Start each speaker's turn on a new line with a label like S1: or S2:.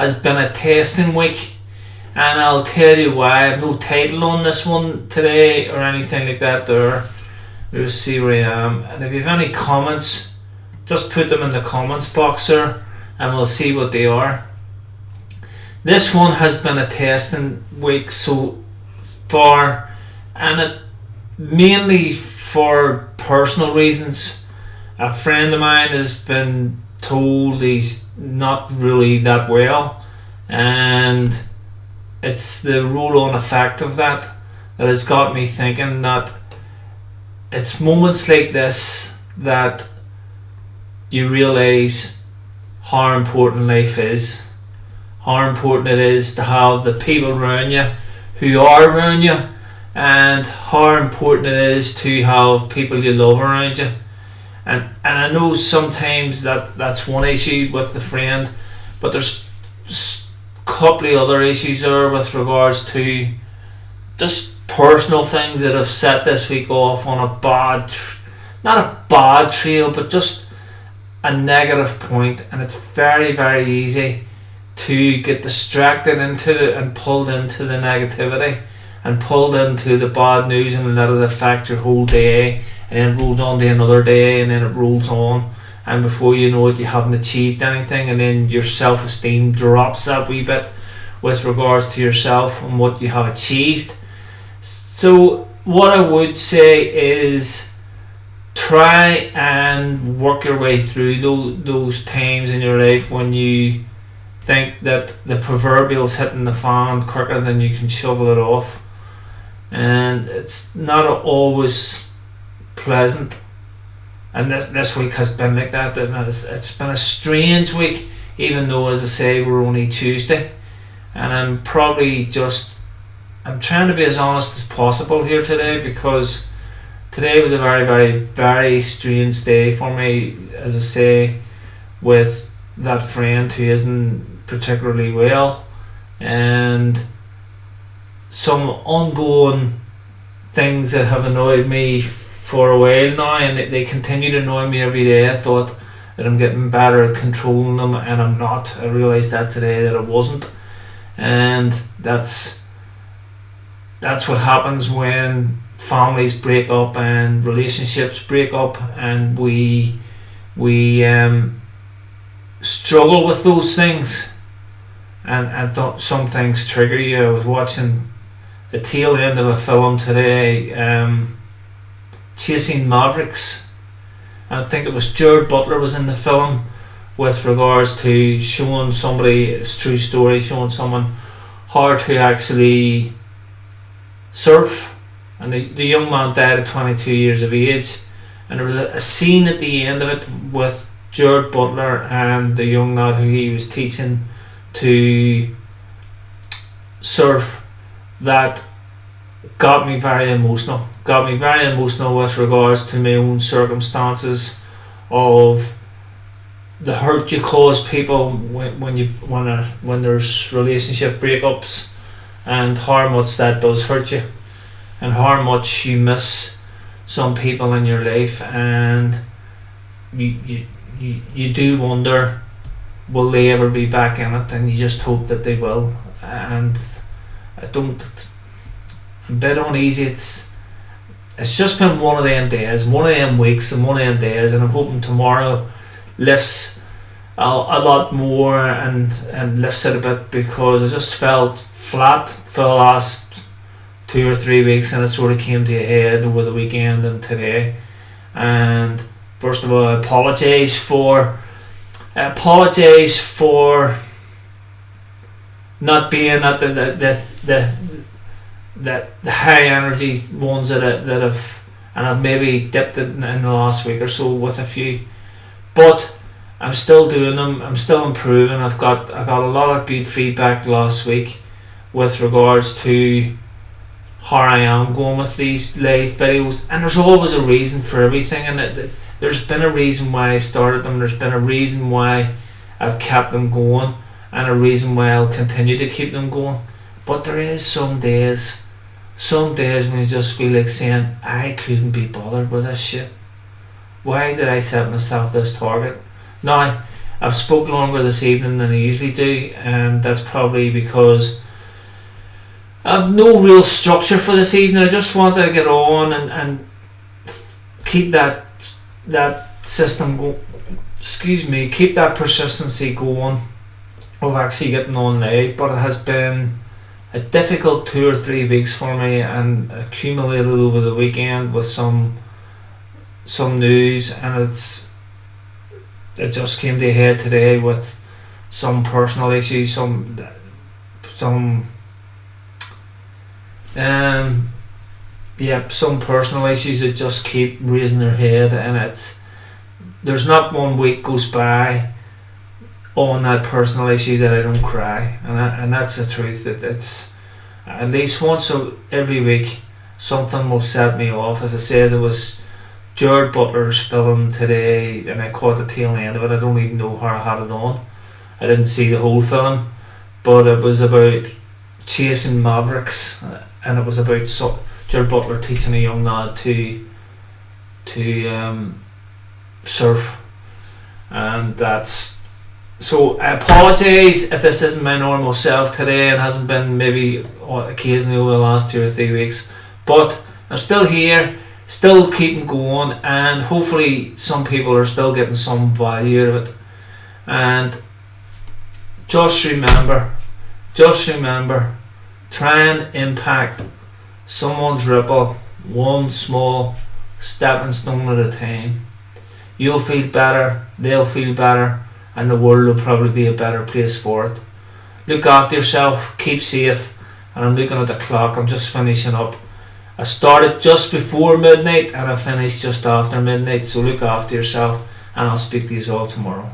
S1: has been a testing week, and I'll tell you why. I have no title on this one today or anything like that. We'll see where I am, and if you have any comments, just put them in the comments box there, and we'll see what they are. This one has been a testing week so far, and it mainly for personal reasons. A friend of mine has been told he's not really that well, and it's the roll-on effect of that has got me thinking that it's moments like this that you realise how important life is, how important it is to have the people around you who are around you, and how important it is to have people you love around you. And I know sometimes that's one issue with the friend, but there's a couple of other issues there with regards to just personal things that have set this week off on a not a bad trail, but just a negative point. And it's very, very easy to get distracted into and pulled into the negativity and pulled into the bad news, and let it affect your whole day, and then it rolls on to another day, and then it rolls on, and before you know it, you haven't achieved anything, and then your self-esteem drops that wee bit with regards to yourself and what you have achieved. So what I would say is try and work your way through those times in your life when you think that the proverbial's hitting the fan quicker than you can shovel it off, and it's not always pleasant. And this week has been like that, and it's been a strange week, even though, as I say, we're only Tuesday, and I'm trying to be as honest as possible here today, because today was a very, very, very strange day for me, as I say, with that friend who isn't particularly well, and some ongoing things that have annoyed me for a while now, and they continue to annoy me every day. I thought that I'm getting better at controlling them, and I'm not. I realised that today, that I wasn't, and that's what happens when families break up and relationships break up, and we struggle with those things, and some things trigger you. I was watching the tail end of a film today, Chasing Mavericks, and I think it was Jared Butler was in the film, with regards to showing somebody, it's a true story, showing someone how to actually surf, and the young man died at 22 years of age, and there was a scene at the end of it with Jared Butler and the young lad who he was teaching to surf that got me very emotional with regards to my own circumstances of the hurt you cause people when there's relationship breakups, and how much that does hurt you, and how much you miss some people in your life, and you do wonder, will they ever be back in it, and you just hope that they will. And I'm a bit uneasy. It's just been one of them days, one of them weeks, and one of them days, and I'm hoping tomorrow lifts a lot more and lifts it a bit, because I just felt flat for the last 2 or 3 weeks, and it sort of came to a head over the weekend and today. And first of all, I apologise for not being at the high energy ones that I've maybe dipped in the last week or so with a few, but I'm still doing them. I'm still improving. I got a lot of good feedback last week with regards to how I am going with these live videos, and there's always a reason for everything, and there's been a reason why I started them. There's been a reason why I've kept them going, and a reason why I'll continue to keep them going. But there is some days when you just feel like saying, I couldn't be bothered with this shit. Why did I set myself this target? Now, I've spoke longer this evening than I usually do, and that's probably because I've no real structure for this evening. I just wanted to get on and keep that system keep that persistency going of actually getting on now. But it has been a difficult 2 or 3 weeks for me, and accumulated over the weekend with some news, and it just came to a head today with some personal issues, some personal issues that just keep raising their head, and there's not one week goes by on that personal issue that I don't cry, and that's the truth. It's at least once every week something will set me off. As I said, it was Jared Butler's film today, and I caught the tail end of it. I don't even know how I had it on. I didn't see the whole film, but it was about chasing mavericks, and it was about Jared Butler teaching a young lad to surf, and that's. So I apologise if this isn't my normal self today and hasn't been maybe occasionally over the last 2 or 3 weeks, but I'm still here, still keeping going, and hopefully some people are still getting some value out of it. And just remember, try and impact someone's ripple one small stepping stone at a time. You'll feel better, they'll feel better, and the world will probably be a better place for it. Look after yourself, keep safe, and I'm looking at the clock, I'm just finishing up. I started just before midnight and I finished just after midnight, so look after yourself, and I'll speak to you all tomorrow.